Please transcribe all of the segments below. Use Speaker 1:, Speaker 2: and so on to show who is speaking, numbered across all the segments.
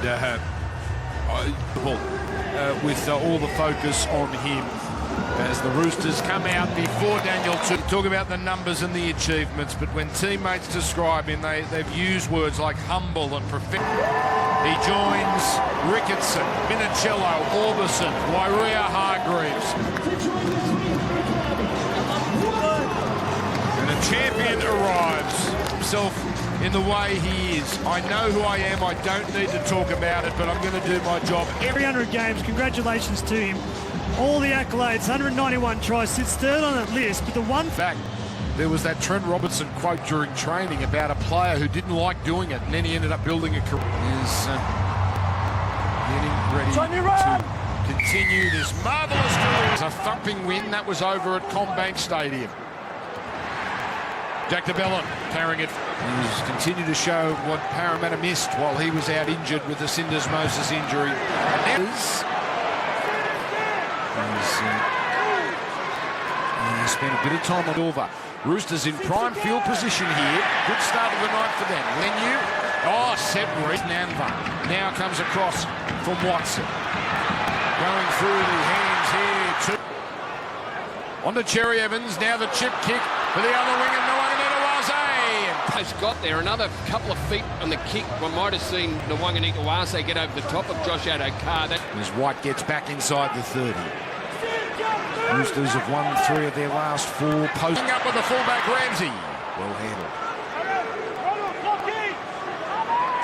Speaker 1: And with all the focus on him as the Roosters come out before Daniel. Talk about the numbers and the achievements, but when teammates describe him, they've used words like humble and professional. He joins Ricketson, Minicello, Orbison, Wairea Hargreaves. And a champion arrives himself in the way he is. I know who I am. I don't need to talk about it, but I'm going to do my job.
Speaker 2: 300 games. Congratulations to him. All the accolades, 191 tries, sits third on that list, but the one
Speaker 1: fact, there was that Trent Robertson quote during training about a player who didn't like doing it, and then he ended up building a career. He's getting ready to continue this marvellous career. It was a thumping win. That was over at CommBank Stadium. Jack DeBellin carrying it. He's continued to show what Parramatta missed while he was out injured with the syndesmosis injury. And he spent a bit of time on Silver. Roosters in prime field position here. Good start of the night for them. Set Reed. Nanva now comes across from Watson. Going through the hands here. On to Cherry Evans. Now the chip kick for the other wing, and
Speaker 3: Post got there, another couple of feet on the kick. One might have seen Nwanga get over the top of Josh Adokar.
Speaker 1: As White gets back inside the 30. Roosters have won 3 of their last 4 posts. Up with the fullback Ramsey. Well handled.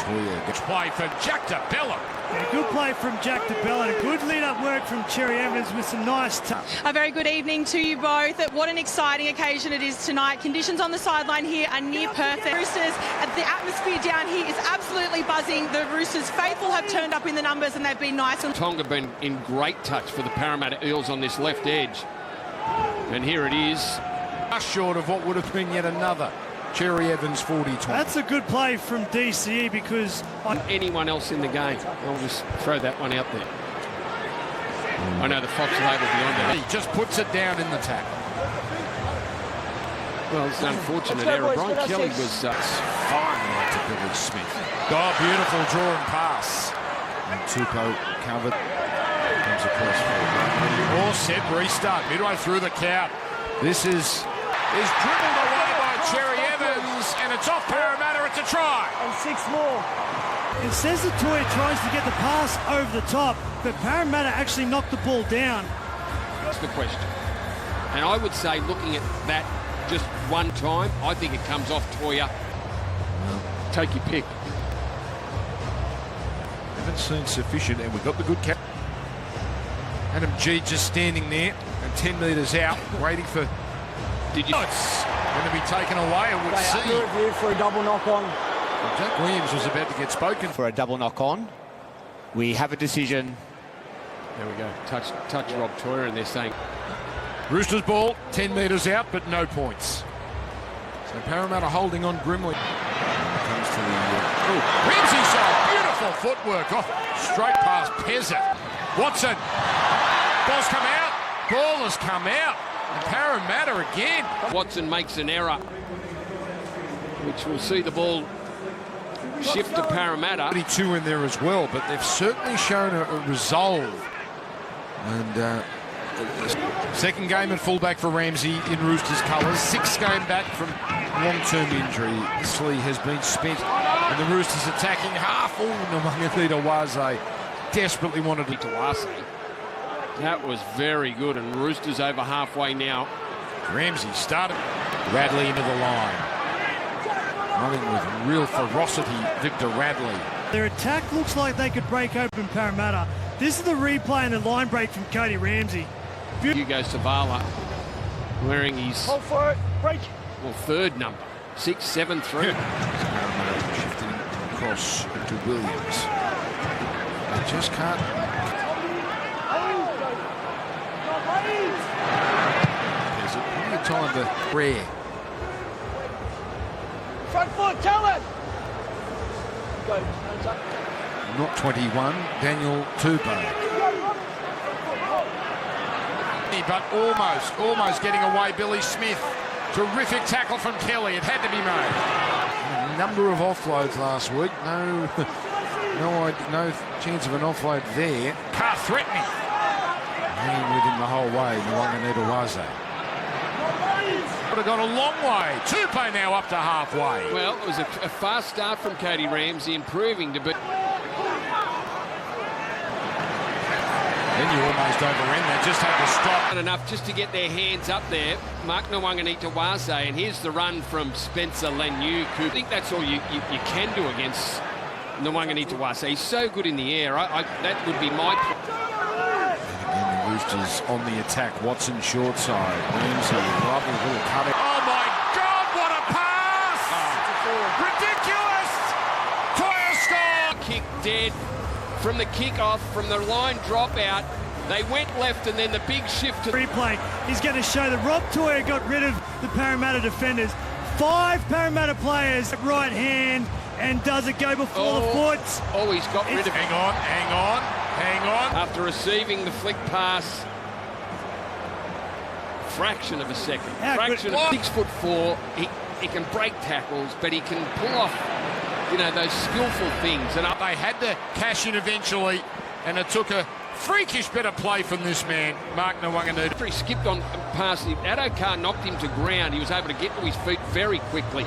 Speaker 1: Toya gets play for Jack DeBellin.
Speaker 2: Yeah, good play from Jack DeBellin. Good lead-up work from Cherry Evans with some nice touch.
Speaker 4: A very good evening to you both. What an exciting occasion it is tonight. Conditions on the sideline here are near perfect. Roosters, the atmosphere down here is absolutely buzzing. The Roosters faithful have turned up in the numbers, and they've been nice.
Speaker 3: Tonga been in great touch for the Parramatta Eels on this left edge. And here it is.
Speaker 1: Just short of what would have been yet another Cherry Evans 40-20.
Speaker 2: That's a good play from DCE because...
Speaker 3: anyone else in the game. I'll just throw that one out there. I know the Fox are able beyond it.
Speaker 1: He just puts it down in the tackle.
Speaker 3: Well, it's an unfortunate error. Brian Kelly was
Speaker 1: firing to Billy Smith. Oh, beautiful draw and pass. And Tupou covered. Comes across for all set, restart, midway through the count. This is dribbled away by Cherry Evans, and it's off Parramatta. It's a try.
Speaker 2: And 6 more. It says that Toya tries to get the pass over the top, but Parramatta actually knocked the ball down.
Speaker 3: That's the question. And I would say, looking at that just one time, I think it comes off Toya. Take your pick.
Speaker 1: Haven't seen sufficient, and we've got the good cap. Adam G just standing there and 10 metres out, waiting for... Did you? Oh, it's going to be taken away, and we'll see.
Speaker 5: Review for a double knock-on.
Speaker 1: Jack Williams was about to get spoken
Speaker 6: for a double knock-on. We have a decision.
Speaker 3: There we go. Touch Rob Toya, and they're saying...
Speaker 1: Roosters ball, 10 metres out, but no points. So Parramatta holding on grimly. Comes to the... Ramsey side, beautiful footwork. Oh, straight past Pezza. Watson. Ball's come out. Ball has come out. And Parramatta again.
Speaker 3: Watson makes an error, which will see the ball shift to Parramatta.
Speaker 1: 32 in there as well, but they've certainly shown a resolve. And second game at fullback for Ramsey in Roosters colours. 6th game back from long-term injury. Slee has been spent, and the Roosters attacking half. Oh, Nwanga Waze desperately wanted it to Wase.
Speaker 3: That was very good, and Roosters over halfway now.
Speaker 1: Ramsey started. Radley into the line. Running with real ferocity, Victor Radley.
Speaker 2: Their attack looks like they could break open Parramatta. This is the replay and the line break from Cody Ramsey.
Speaker 3: Hugo Savala wearing his third number. 6-7-3.
Speaker 1: Parramatta shifting across to Williams. They just can't. There's plenty of time to prayer.
Speaker 5: Front foot, tell it! Go,
Speaker 1: Not 21, Daniel Tupou. But almost getting away, Billy Smith. Terrific tackle from Kelly. It had to be made. A number of offloads last week. No chance of an offload there. Carr threatening. Hanging with him the whole way. Wanganita-Wase. Would have gone a long way. Tupou now up to halfway.
Speaker 3: Well, it was a fast start from Cody Ramsey, improving to be.
Speaker 1: Then you almost overran that. Just had to stop.
Speaker 3: Not enough just to get their hands up there. Mark Wanganita-Wase, and here's the run from Spencer Leniu. I think that's all you can do against Wanganita-Wase. He's so good in the air. That would be my.
Speaker 1: Again, the Roosters on the attack. Watson short side. Ramsey, lovely little cutting. Oh my God! What a pass! Ridiculous! Toya score!
Speaker 3: Kick dead from the kick-off, from the line dropout. They went left, and then the big shift to
Speaker 2: Replay. He's going to show that Rob Toya got rid of the Parramatta defenders. 5 Parramatta players at right hand, and does it go before the foot?
Speaker 3: Oh, he's got rid of.
Speaker 1: Hang on.
Speaker 3: After receiving the flick pass, fraction of a second. Fraction of 6'4". He can break tackles, but he can pull off, those skillful things. And
Speaker 1: They had to cash in eventually, and it took a freakish bit of play from this man, Mark Wanganita.
Speaker 3: after he skipped on past him, Addo-Carr knocked him to ground. He was able to get to his feet very quickly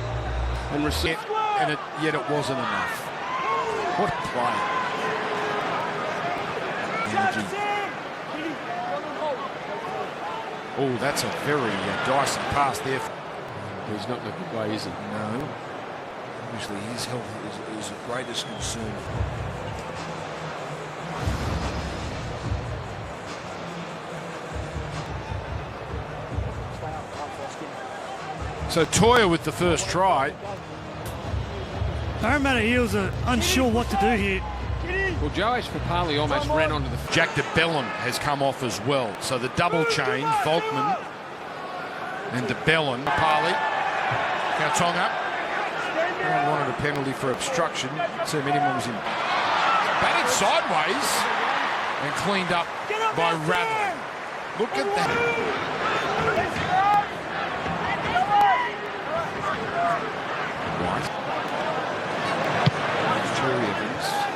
Speaker 3: and receive.
Speaker 1: Yet it wasn't enough. What a play. Energy. Oh, that's a very dicey pass there.
Speaker 3: He's not in a good way, is he?
Speaker 1: No. Obviously, his health is the greatest concern. So Toya with the first try.
Speaker 2: Parramatta Eels are unsure what to do here.
Speaker 3: Well, Joash Papali almost ran onto the.
Speaker 1: Jack DeBellum has come off as well. So the double change, Volkman and DeBellum. Papali, Kautonga. Wanted a penalty for obstruction. So minimums in. Batted sideways and cleaned up by Rattler. Look at that.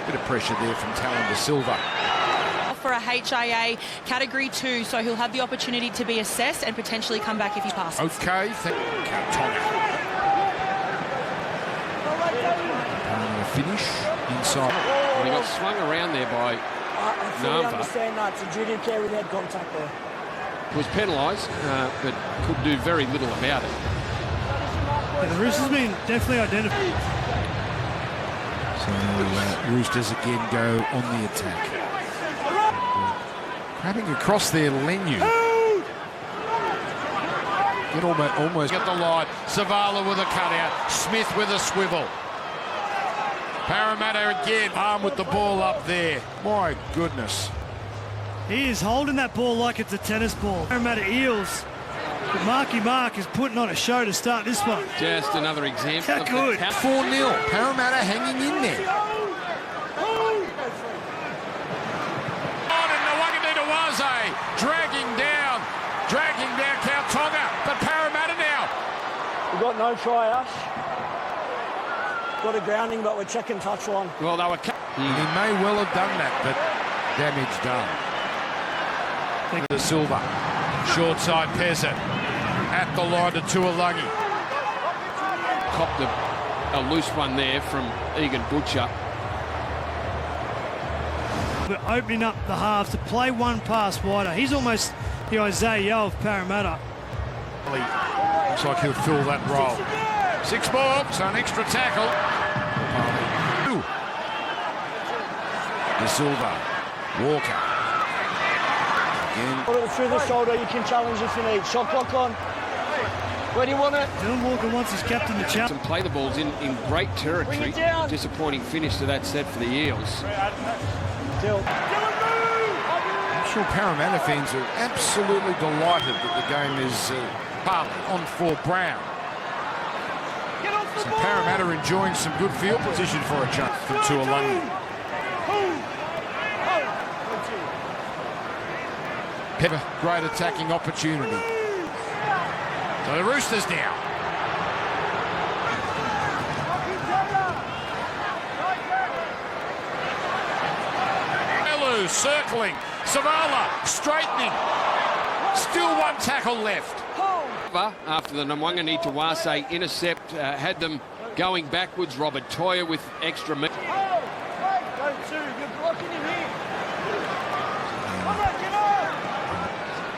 Speaker 1: Bit of pressure there from Talon De Silva.
Speaker 4: For a HIA Category 2, so he'll have the opportunity to be assessed and potentially come back if he passes.
Speaker 1: Okay, Kautonga. Finish inside.
Speaker 3: Well, he got swung around there by
Speaker 5: I fully
Speaker 3: Nava.
Speaker 5: understand that. It's a duty of care with head contact there.
Speaker 3: Was penalised, but could do very little about it.
Speaker 2: Yeah, the Roosters been definitely identified.
Speaker 1: So Roosters again go on the attack. Grabbing across there, Leniu. Get almost get the line. Zavala with a cutout. Smith with a swivel. Parramatta again, arm with the ball up there. My goodness.
Speaker 2: He is holding that ball like it's a tennis ball. Parramatta Eels. But Marky Mark is putting on a show to start this one.
Speaker 3: Just another example.
Speaker 2: How
Speaker 3: of
Speaker 2: good.
Speaker 1: 4-0. Parramatta hanging in there. On and Wanganita-Wase dragging down Kautonga. But Parramatta now.
Speaker 5: We've got no try, Ash. Got a grounding, but we're checking touchline.
Speaker 3: Well, they were.
Speaker 1: And he may well have done that, but damage done. De Silva, short side Peasant, at the line to Tuolangi.
Speaker 3: Copped a loose one there from Egan Butcher.
Speaker 2: We're opening up the halves to play one pass wider. He's almost the Isaiah of Parramatta.
Speaker 1: Looks like he'll fill that role. 6 more, so an extra tackle. De Silva, Walker. Again.
Speaker 5: Put it through the shoulder. You can challenge if you need. Shot clock on. Where do you want it?
Speaker 2: Dylan Walker wants his captain to challenge.
Speaker 3: And play the balls in great territory. Disappointing finish to that set for the Eels.
Speaker 1: I'm sure Parramatta fans are absolutely delighted that the game is partly on for Brown. So Parramatta enjoying some good field position for a change from Tuolangi. Pepper, great attacking opportunity. So the Roosters now. two, circling. Savala straightening. Still one tackle left.
Speaker 3: After the Namwangangi Tawase intercept had them going backwards. Robert Toyer with extra meat.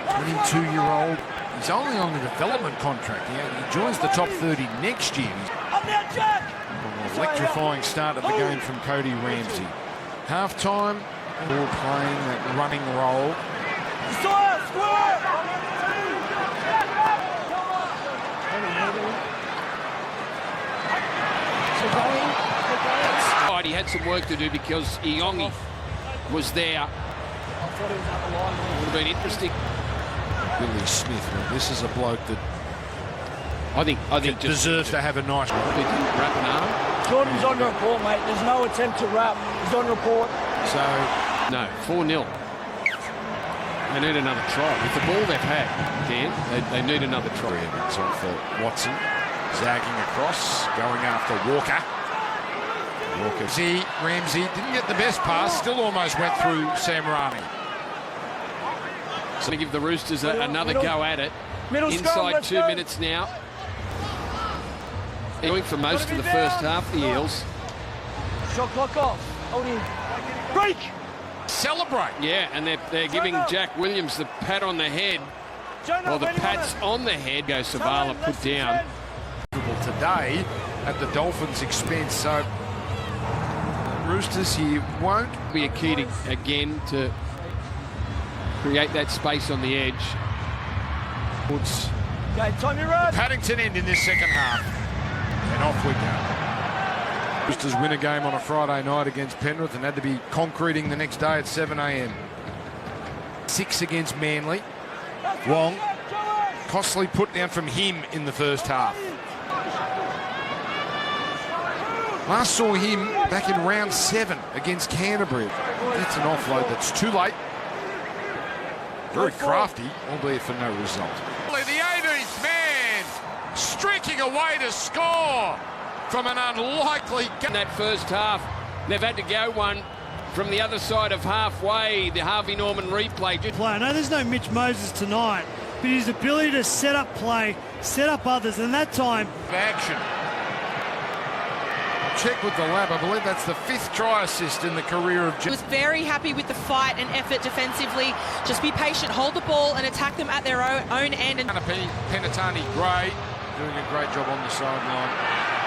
Speaker 1: 22-year-old. He's only on the development contract. He joins the top 30 next year. An electrifying start of the game from Cody Ramsey. Half-time, all playing that running role.
Speaker 3: He had some work to do because Iongi was there. Would have been interesting.
Speaker 1: Billy Smith, well, this is a bloke that
Speaker 3: I think just
Speaker 1: deserves to have a nice
Speaker 3: wrap an arm.
Speaker 5: Jordan's on report, mate. There's no attempt to wrap. He's on report.
Speaker 1: So
Speaker 3: no, 4-0. They need another try. With the ball they've had, Dan, they need another try.
Speaker 1: It's on for Watson. Zagging across, going after Walker. Walker. See, Ramsey didn't get the best pass, still almost went through Sam Rani.
Speaker 3: So to give the Roosters another go at it. Inside 2 minutes now. Doing for most of the first half, the Eels.
Speaker 5: Shot clock off. Hold in. Break!
Speaker 1: Celebrate.
Speaker 3: Yeah, and they're giving Jack Williams the pat on the head. Or the pats on the head. Go Savala put down.
Speaker 1: Today at the Dolphins' expense, so Roosters here won't
Speaker 3: be a key again to create that space on the edge.
Speaker 5: Okay, time to run.
Speaker 1: Paddington end in this second half. And off we go. Roosters win a game on a Friday night against Penrith and had to be concreting the next day at 7 a.m. 6 against Manly. Wong. Costly put down from him in the first half. Last saw him back in round 7 against Canterbury. That's an offload that's too late. Very crafty, albeit for no result. The 18th man streaking away to score from an unlikely...
Speaker 3: In that first half, they've had to go one from the other side of halfway. The Harvey Norman replay.
Speaker 2: I know there's no Mitch Moses tonight, but his ability to set up play, set up others, and that time...
Speaker 1: Action. Check with the lab. I believe that's the 5th try assist in the career of...
Speaker 4: Was very happy with the fight and effort defensively. Just be patient, hold the ball and attack them at their own end. And
Speaker 1: Penatani Gray doing a great job on the sideline.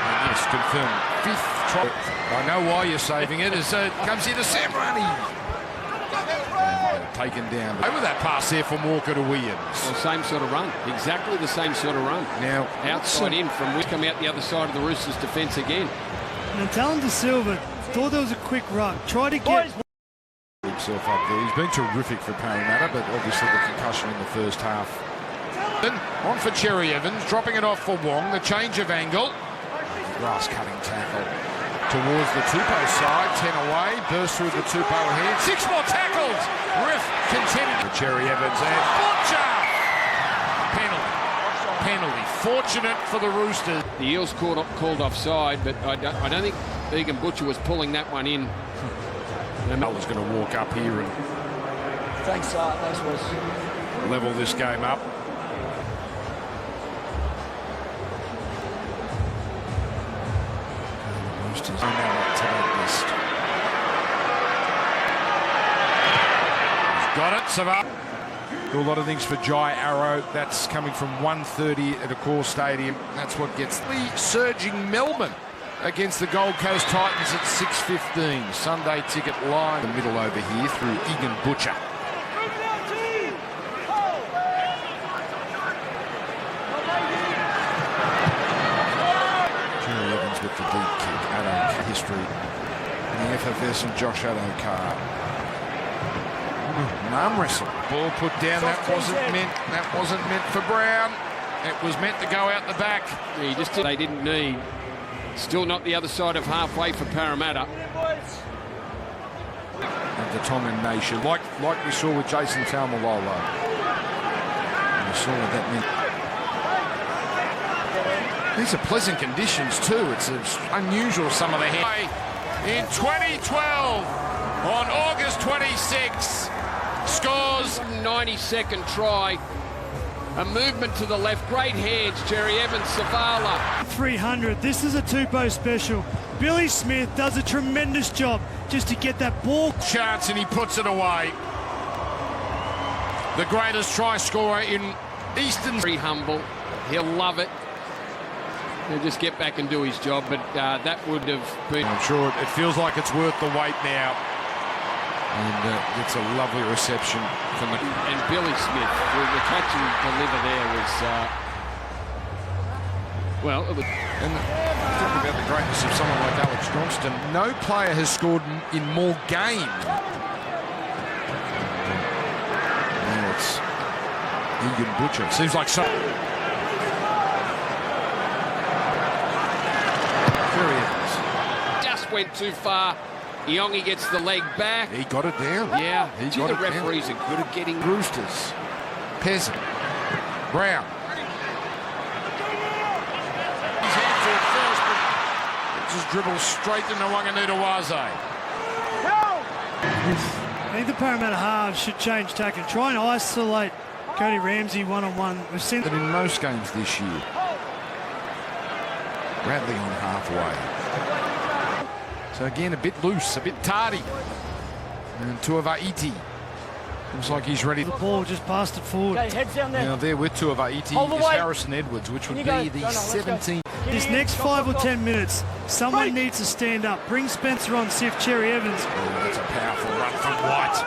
Speaker 1: And yes, confirmed. 5th try. I know why you're saving it as it comes into Sam Rani. Taken down. Over that pass there from Walker to Williams.
Speaker 3: Well, same sort of run. Exactly the same sort of run.
Speaker 1: Now,
Speaker 3: outside in from Wickham out the other side of the Roosters' defence again.
Speaker 2: And Talon De Silva thought there was a quick ruck. Tried to get
Speaker 1: himself up there. He's been terrific for Parramatta, but obviously the concussion in the first half. On for Cherry Evans, dropping it off for Wong. The change of angle. Grass cutting tackle towards the Tupou side. 10 away. Burst through the Tupou ahead. 6 more tackles. Ref continued. Cherry Evans and Butcher. Penalty. Fortunate for the Roosters.
Speaker 3: The Eels called offside, but I don't think Egan Butcher was pulling that one in.
Speaker 1: Mellor's going to walk up here and
Speaker 5: Thanks, Wes.
Speaker 1: level this game up. Roosters are now up to that list. He's got it, Savard. Do a lot of things for Jai Arrow. That's coming from 1:30 at Accor Stadium. That's what gets the surging Melbourne against the Gold Coast Titans at 6:15. Sunday ticket live. The middle over here through Egan Butcher. Jerry Evans with the deep kick. Addo history in the FFS and Josh Addo-Carr. An arm wrestle. Ball put down. That wasn't meant for Brown. It was meant to go out the back.
Speaker 3: Yeah, they didn't need. Still not the other side of halfway for Parramatta.
Speaker 1: Of the Tongan nation, like we saw with Jason Taumalolo. We saw what that meant. These are pleasant conditions too. It's unusual, some of the head. In 2012, on August 26th. 6. Scores.
Speaker 3: 92nd try. A movement to the left. Great hands, Jerry Evans, Savala.
Speaker 2: 300. This is a Tupou special. Billy Smith does a tremendous job just to get that ball.
Speaker 1: Chance and he puts it away. The greatest try scorer in Eastern.
Speaker 3: Very humble. He'll love it. He'll just get back and do his job, but that would have been...
Speaker 1: I'm sure it feels like it's worth the wait now. And it's a lovely reception from the...
Speaker 3: And Billy Smith, the catch and deliver there was... well, it was...
Speaker 1: And talking about the greatness of someone like Alex Johnston, no player has scored in more games. Now it's Egan Butcher. Seems like so...
Speaker 3: Just went too far. Yongi gets the leg back.
Speaker 1: He got it down.
Speaker 3: Yeah,
Speaker 1: he got
Speaker 3: the
Speaker 1: it
Speaker 3: referees
Speaker 1: down.
Speaker 3: are good at getting...
Speaker 1: Roosters. Peasant. Brown. His hands to it first, but it just dribbles straight into Wanganita-Waze.
Speaker 2: I think the Parramatta halves should change tack and try and isolate Cody Ramsey one-on-one. We've seen
Speaker 1: But in most games this year, Radley on halfway. So again, a bit loose, a bit tardy. And Tuava'iti looks like he's ready.
Speaker 2: the ball just passed it forward.
Speaker 5: Okay, heads down there.
Speaker 1: Now there with Tuava'iti
Speaker 5: Hold the
Speaker 1: is
Speaker 5: weight.
Speaker 1: Harrison Edwards, which would
Speaker 5: You
Speaker 1: be
Speaker 5: go.
Speaker 1: the
Speaker 5: No, let's go.
Speaker 1: 17th.
Speaker 2: This next 5 or 10 minutes, someone needs to stand up. Bring Spencer on, Sif, Cherry Evans.
Speaker 1: Oh, that's a powerful run from White.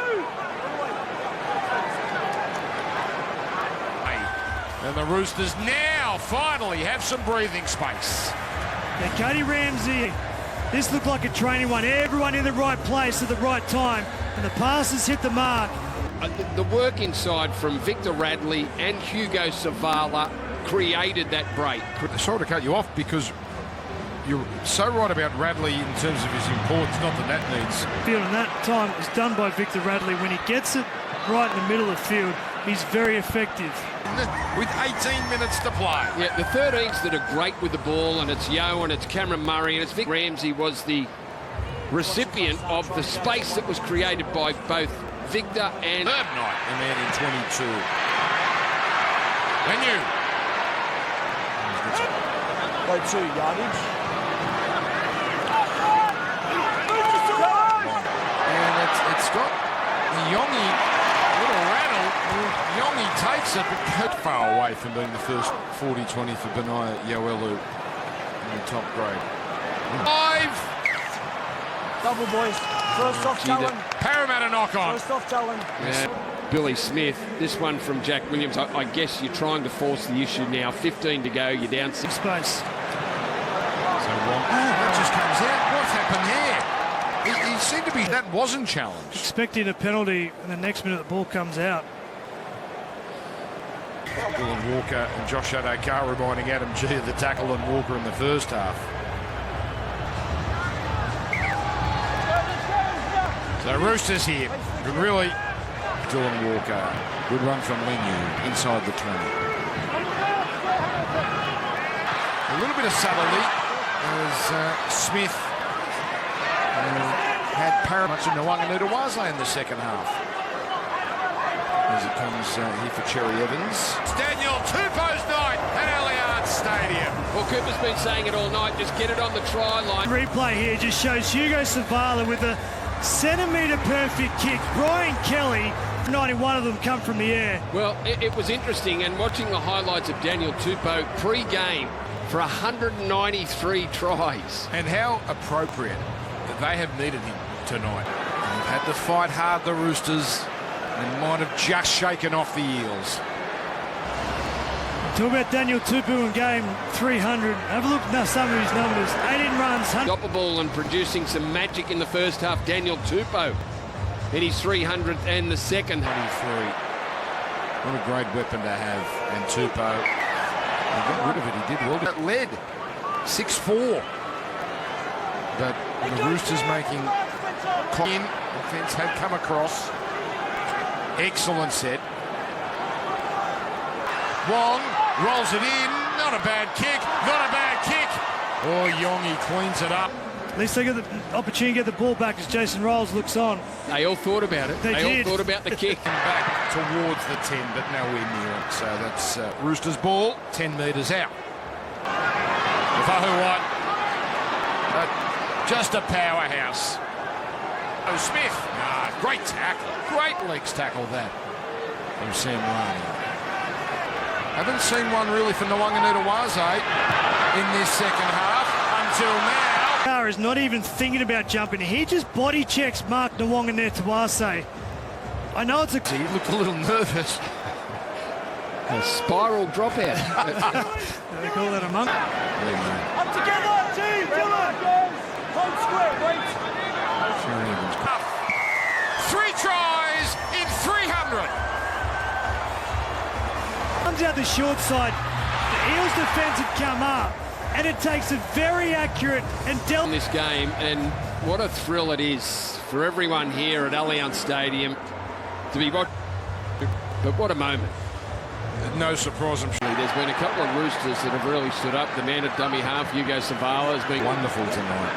Speaker 1: And the Roosters now finally have some breathing space.
Speaker 2: Now, Cody Ramsey, this looked like a training one. Everyone in the right place at the right time. And the passes hit the mark.
Speaker 3: The work inside from Victor Radley and Hugo Savala created that break.
Speaker 1: Sorry to cut you off because you're so right about Radley in terms of his importance. Not that that needs...
Speaker 2: Field, and that time was done by Victor Radley. When he gets it right in the middle of the field, he's very effective.
Speaker 1: With 18 minutes to play.
Speaker 3: Yeah, the 13s that are great with the ball, and it's Yo and it's Cameron Murray and it's Vic Ramsey was the recipient of the space that was created by both Victor and...
Speaker 1: Third night, a man in 22. And you.
Speaker 5: Go 2 yardage.
Speaker 1: And it's got Yongi, a little rattle. Yongi takes it, but cut far away from being the first 40-20 for Benaya Yoelu in the top grade. 5.
Speaker 5: Double, boys. First off, Talon.
Speaker 1: Parramatta knock on.
Speaker 5: First off, Talon.
Speaker 3: Yeah. Billy Smith, this one from Jack Williams. I guess you're trying to force the issue now. 15 to go, you're down 6.
Speaker 2: Space.
Speaker 1: So that just comes out. What's happened there? He seemed to be... That wasn't challenged.
Speaker 2: Expecting a penalty, and the next minute the ball comes out.
Speaker 1: Dylan Walker and Josh Adokar reminding Adam G of the tackle on Walker in the first half. So Roosters here, but really Dylan Walker, good run from Lenu inside the 20. A little bit of subtlety as Smith had Parramatta and Wanganita-Waze in the second half. As it comes here for Cherry Evans. It's Daniel Tupou's night at Allianz Stadium.
Speaker 3: Well, Cooper's been saying it all night. Just get it on the try line.
Speaker 2: Replay here just shows Hugo Savala with a centimetre perfect kick. Brian Kelly, 91 of them come from the air.
Speaker 3: Well, it was interesting, and watching the highlights of Daniel Tupou pre-game for 193 tries.
Speaker 1: And how appropriate that they have needed him tonight. They've had to fight hard, the Roosters, and might have just shaken off the Eels.
Speaker 2: Talk about Daniel Tupou in game 300. Have a look at some of his numbers. 18 runs, 100.
Speaker 3: Stoppable and producing some magic in the first half. Daniel Tupou in his 300th and the second.
Speaker 1: 23. What a great weapon to have. And Tupou, he got rid of it. He did well. It led 6-4. But the Roosters making in defence had come across. Excellent set. Wong rolls it in. Not a bad kick. Not a bad kick. Oh, Yongi cleans it up.
Speaker 2: At least they got the opportunity to get the ball back as Jason Rolls looks on.
Speaker 3: They all thought about it.
Speaker 2: They did.
Speaker 3: all thought about the kick.
Speaker 1: Back towards the 10, but nowhere near it. So that's Roosters ball, 10 metres out. Fahu White, just a powerhouse. Oh, Smith, great tackle, great legs tackle that from Sam Rani. Haven't seen one really for Nwanganita-Wase in this second half until now.
Speaker 2: Power is not even thinking about jumping. He just body checks Mark Nwanganita-Wase. I know it's a...
Speaker 1: He looked a little nervous.
Speaker 3: A spiral dropout.
Speaker 2: They call that a monk.
Speaker 5: Up together, team, Dylan! Hold square, wait.
Speaker 1: 3 tries in 300.
Speaker 2: Comes out the short side. The Eels defence had come up, and it takes a very accurate and
Speaker 3: In this game, and what a thrill it is for everyone here at Allianz Stadium to be watching. But what a moment.
Speaker 1: No surprise, I'm sure.
Speaker 3: There's been a couple of Roosters that have really stood up. The man at dummy half, Hugo Savala, has been
Speaker 1: Wonderful tonight.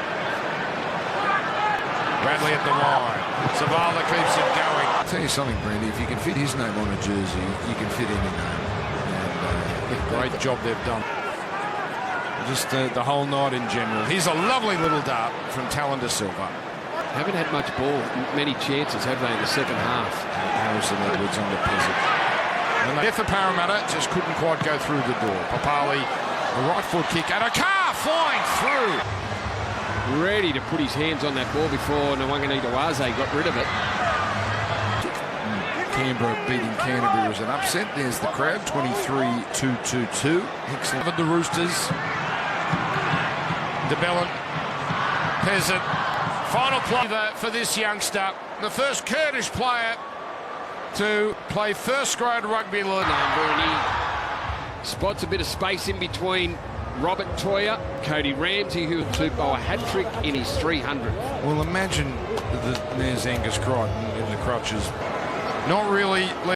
Speaker 1: Bradley at the line. Savala keeps it going. I'll tell you something, Brandy. If you can fit his name on a jersey, you can fit any name. And great job they've done. Just the whole night in general. Here's a lovely little dart from Talon Silva.
Speaker 3: haven't had much ball, many chances, have they, in the second half?
Speaker 1: Harrison Edwards under Pizzett. And there for Parramatta, just couldn't quite go through the door. Papali, a right foot kick, and a car flying through.
Speaker 3: Ready to put his hands on that ball before Nwanganita-Wase got rid of it.
Speaker 1: Canberra beating Canterbury was an upset. There's the crowd, 23-2-2-2. Excellent. The Roosters. DeBellin. Peasant. Final play for this youngster. The first Kurdish player to play first grade rugby league.
Speaker 3: And he spots a bit of space in between Robert Toya, Cody Ramsey, who took a hat-trick in his 300.
Speaker 1: Well, imagine there's Angus Crichton in the crutches. Not really